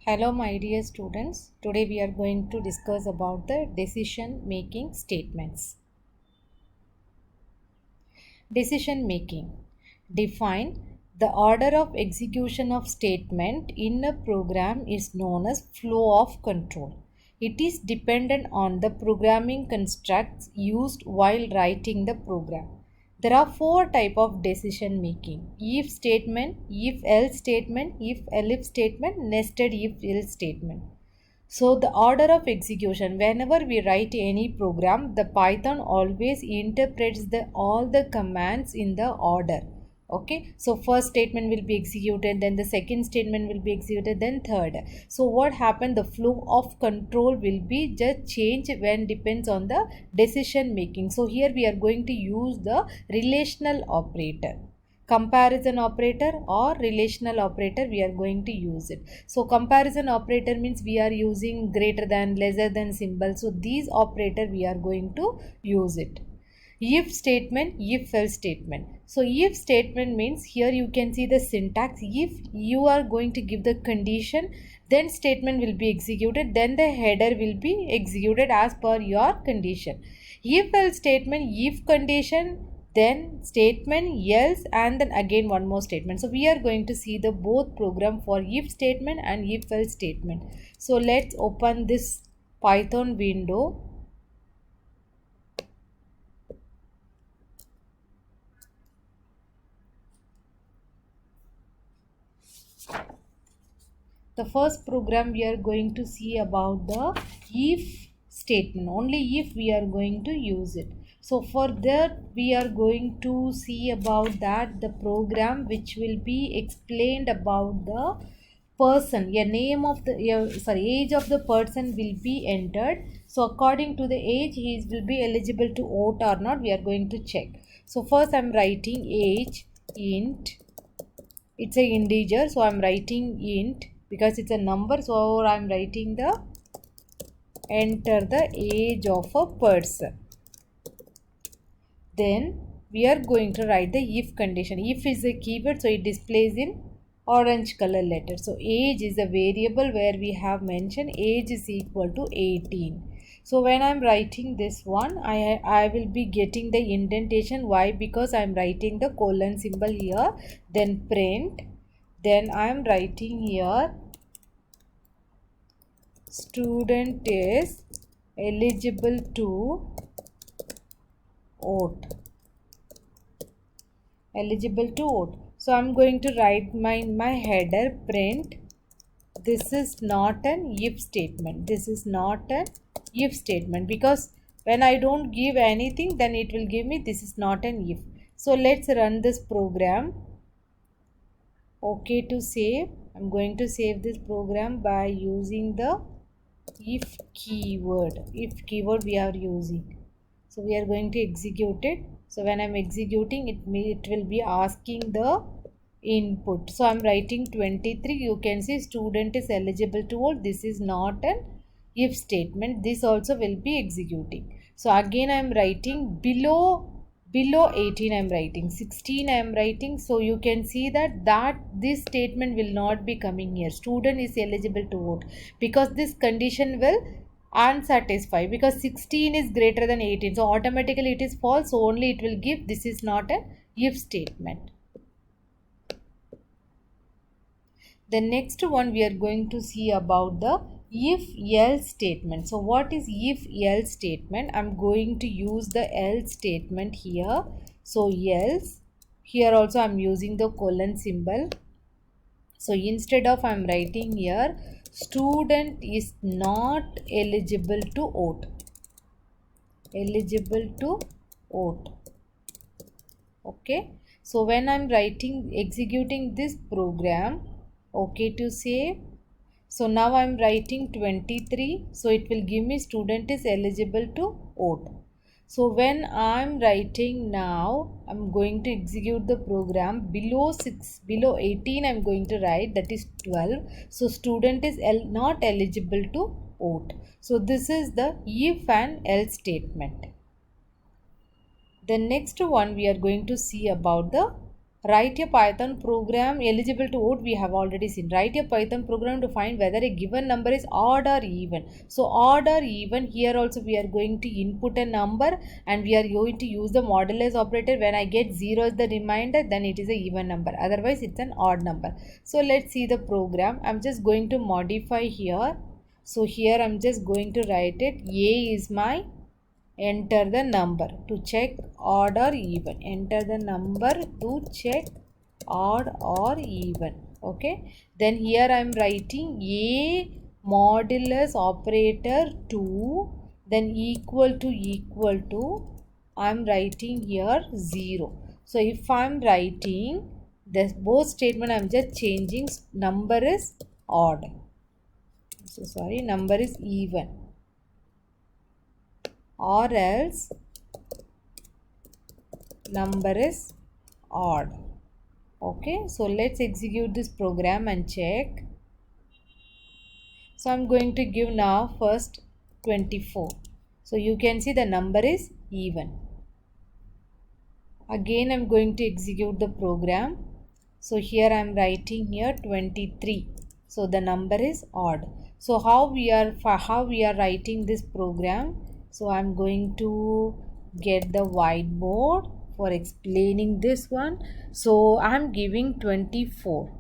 Hello my dear students, today we are going to discuss about the decision making statements. Decision making. Define the order of execution of statement in a program is known as flow of control. It is dependent on the programming constructs used while writing the program. There are four type of decision making: if statement, if else statement, if else statement, nested if else statement. So the order of execution, whenever we write any program, the Python always interprets all the commands in the order. Okay, so first statement will be executed, then the second statement will be executed, then third. So what happened, the flow of control will be just change when depends on the decision making. So here we are going to use the relational operator, comparison operator or relational operator. We are going to use it. So comparison operator means we are using greater than, lesser than symbol. So these operator we are going to use it. If statement, if else statement. So if statement means here you can see the syntax. If you are going to give the condition, then statement will be executed, then the header will be executed as per your condition. If else statement, if condition, then statement, else, and then again one more statement. So we are going to see the both program for if statement and if else statement. So let's open this Python window. The first program we are going to see about the if statement. Only if we are going to use it. So for that we are going to see about that the program which will be explained about the person. A name of the age of the person will be entered. So according to the age he will be eligible to vote or not. We are going to check. So first I am writing age int. It's a integer, so I'm writing int because it's a number. So I'm writing the enter the age of a person. Then we are going to write the if condition. If is a keyword, so it displays in orange color letter. So age is a variable where we have mentioned age is equal to 18. So when I'm writing this one, I will be getting the indentation. Why? Because I'm writing the colon symbol here. Then print. Then I'm writing here student is eligible to vote. Eligible to vote. So I'm going to write my header print. This is not an if statement. This is not an if statement because when I don't give anything, then it will give me this is not an if. So let's run this program. Okay, to save. I'm going to save this program by using the if keyword. If keyword we are using. So we are going to execute it. So when I'm executing it will be asking the input. So I'm writing 23. You can see student is eligible to vote. This is not an if statement. This also will be executing. So again I'm writing below 18 I am writing, 16 I am writing. So you can see that this statement will not be coming here. Student is eligible to vote because this condition will unsatisfied because 16 is greater than 18. So automatically it is false. So only it will give this is not an if statement. The next one we are going to see about the if else statement. So what is if else statement? I'm going to use the else statement here. So else, here also I'm using the colon symbol. So instead of I'm writing here student is not eligible to vote. Eligible to vote. Okay. So when I'm executing this program, okay to save. So now I'm writing 23. So it will give me student is eligible to vote. So when I'm writing now, I'm going to execute the program. Below 18 I'm going to write, that is 12. So student is not eligible to vote. So this is the if and else statement. The next one we are going to see about the Write a Python program eligible to vote, we have already seen. Write a Python program to find whether a given number is odd or even. So odd or even, here also we are going to input a number and we are going to use the modulus operator. When I get 0 as the remainder, then it is a even number, otherwise it's an odd number. So let's see the program. I'm just going to modify here. So here I'm just going to write it. A is my, enter the number to check odd or even, enter the number to check odd or even. Okay, then here I am writing a modulus operator 2, then equal to I am writing here 0. So if I am writing this both statement, I am just changing number is odd, so sorry, number is even, or else number is odd. Okay, so let's execute this program and check. So I'm going to give now first 24. So you can see the number is even. Again I'm going to execute the program. So here I'm writing here 23. So the number is odd. So how we are writing this program? So I'm going to get the whiteboard for explaining this one. So I'm giving 24.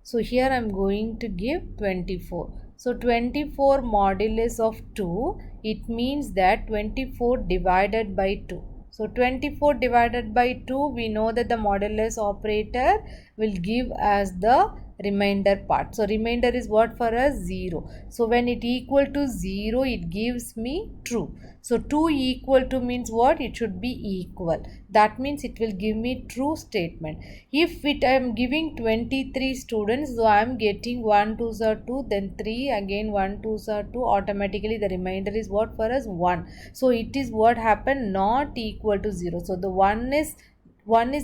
So here I am going to give 24. So 24 modulus of 2, it means that 24 divided by 2. So 24 divided by 2, we know that the modulus operator will give as the remainder part. So remainder is what for us? 0. So when it equal to 0, it gives me true. So 2 equal to means what? It should be equal. That means it will give me true statement. If I am giving 23 students, so I am getting 1 2s are 2, then 3, again 1 2s are 2, automatically the remainder is what for us? 1. So it is what happened, not equal to 0. So the 1 is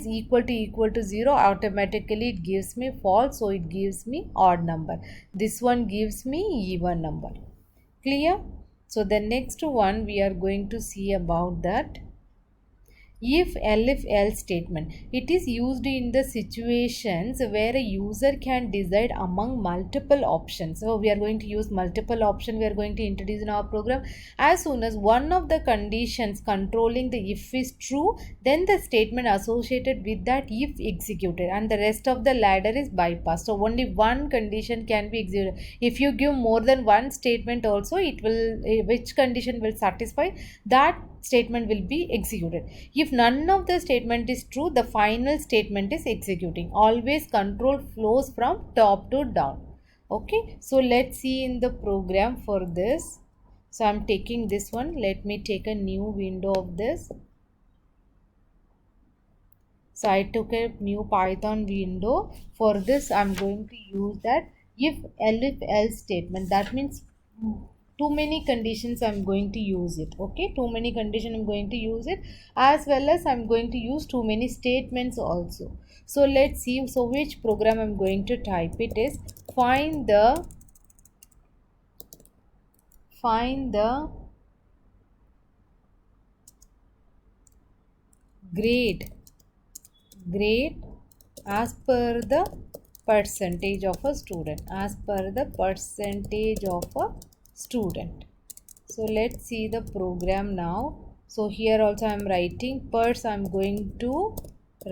equal to 0, automatically it gives me false, so it gives me odd number. This one gives me even number. Clear? So the next one we are going to see about that. If else statement, it is used in the situations where a user can decide among multiple options. So we are going to use multiple option, we are going to introduce in our program. As soon as one of the conditions controlling the if is true, then the statement associated with that if executed and the rest of the ladder is bypassed. So only one condition can be executed. If you give more than one statement also, it will, which condition will satisfy, that statement will be executed. If none of the statement is true, the final statement is executing. Always control flows from top to down. Okay, so let's see in the program for this. So I'm taking this one. Let me take a new window of this. So I took a new Python window. For this I'm going to use that if else statement. That means too many conditions I'm going to use it. Okay, too many condition I'm going to use it, as well as I'm going to use too many statements also. So let's see. So which program I'm going to type it is find the grade as per the percentage of a student, as per the percentage of a student. So let's see the program now. So here also I am writing pers, I am going to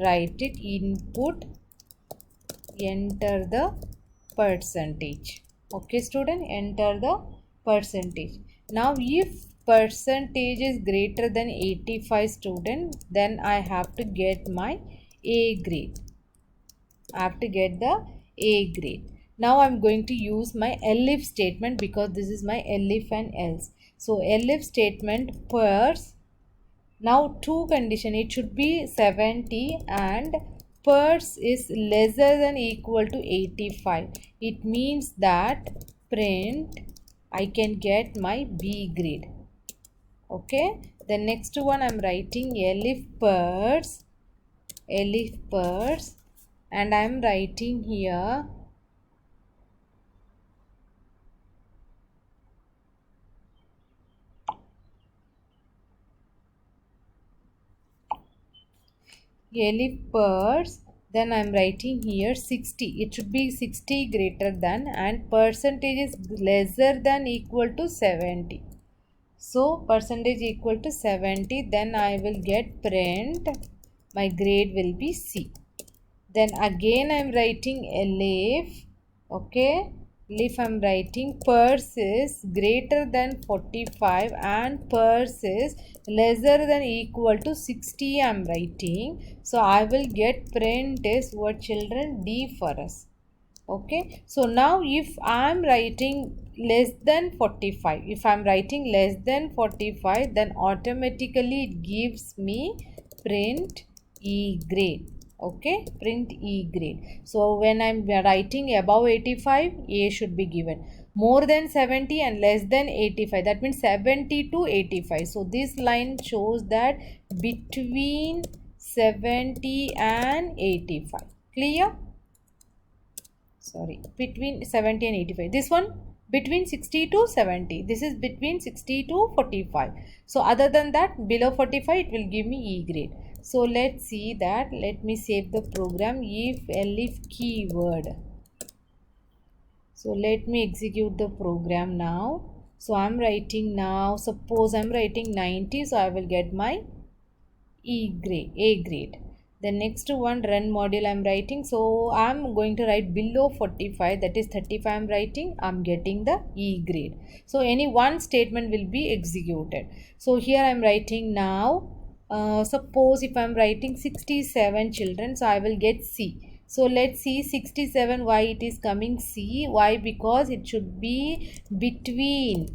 write it input, enter the percentage. Okay student, enter the percentage. Now if percentage is greater than 85 student, then I have to get my A grade. I have to get the A grade. Now I'm going to use my elif statement because this is my elif and else. So elif statement pers. Now two condition, it should be 70 and pers is lesser than equal to 85. It means that print I can get my B grade. Okay. The next one I'm writing elif pers and I'm writing here elif pers, then I'm writing here 60. It should be 60 greater than, and percentage is lesser than equal to 70. So percentage equal to 70, then I will get print, my grade will be C. Then again I'm writing elif, okay, if I'm writing pers is greater than 45 and pers is lesser than equal to 60, I'm writing. So I will get print is what children, D for us. Okay, so now if I'm writing less than 45, if I'm writing less than 45, then automatically it gives me print E grade. Okay, print E grade. So when I'm writing above 85, A should be given. More than 70 and less than 85, that means 70 to 85. So this line shows that between 70 and 85. Clear? Sorry, between 70 and 85. This one between 60 to 70. This is between 60 to 45. So other than that, below 45 it will give me E grade. So let's see that. Let me save the program. If elif keyword. So let me execute the program now. So I'm writing now, suppose I'm writing 90, so I will get my E grade, A grade. The next one, run module I'm writing. So I'm going to write below 45, that is 35 I'm writing. I'm getting the E grade. So any one statement will be executed. So here I'm writing now. Suppose if I'm writing 67 children, so I will get C. So let's see 67, why it is coming C. Why? Because it should be between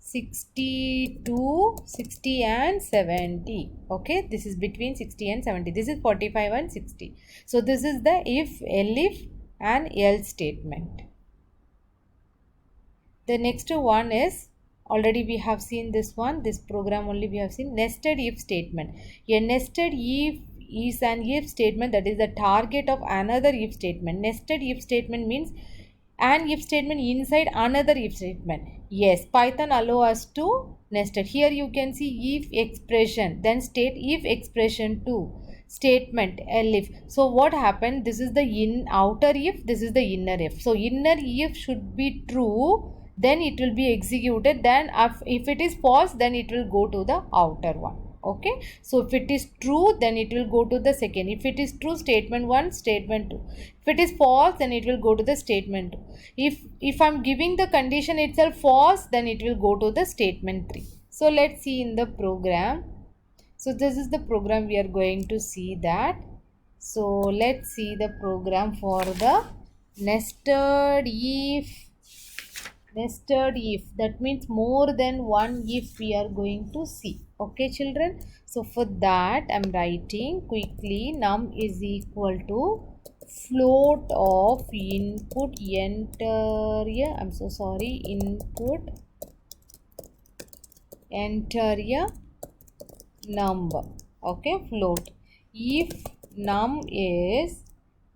60 to 60 and 70. Okay, this is between 60 and 70. This is 45 and 60. So this is the if, elif and else statement. The next one is, already we have seen this one, this program only we have seen, nested if statement. A nested if is an if statement that is the target of another if statement. Nested if statement means an if statement inside another if statement. Yes, Python allow us to nested. Here you can see if expression, then state if expression 2, statement elif. So what happened? This is the outer if, this is the inner if. So inner if should be true, then it will be executed. Then if it is false, then it will go to the outer one. Okay, so if it is true, then it will go to the second. If it is true, statement 1, statement 2. If it is false, then it will go to the statement 2. If I'm giving the condition itself false, then it will go to the statement 3. So let's see in the program. So this is the program we are going to see that. So let's see the program for the nested if. Nested if, that means more than one if we are going to see. Okay children, so for that I'm writing quickly, num is equal to float of input enter a, I'm so sorry, input enter a number. Okay, float. If num is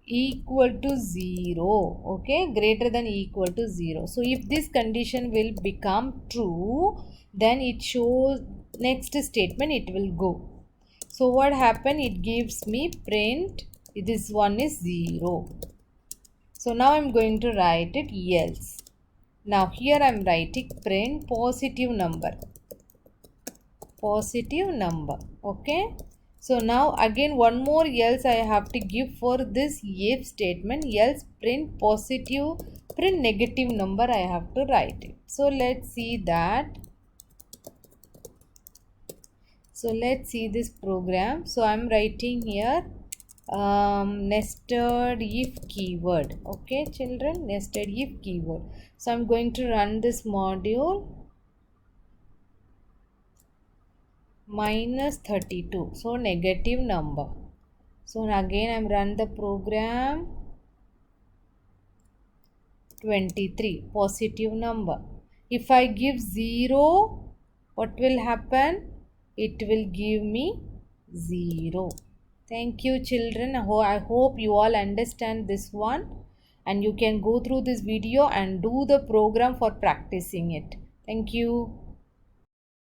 equal to 0, okay, greater than equal to 0. So if this condition will become true, then it shows next statement it will go. So what happened? It gives me print, this one is 0. So now I'm going to write it else. Now here I'm writing print positive number. Positive number. Okay. So now again one more else I have to give for this if statement, else print positive, print negative number I have to write it. So let's see that. So let's see this program. So I'm writing here nested if keyword. Okay children, nested if keyword. So I'm going to run this module. Minus 32, so negative number. So again I'm run the program. 23, positive number. If I give 0, what will happen? It will give me 0. Thank you children. I hope you all understand this one, and you can go through this video and do the program for practicing it. Thank you.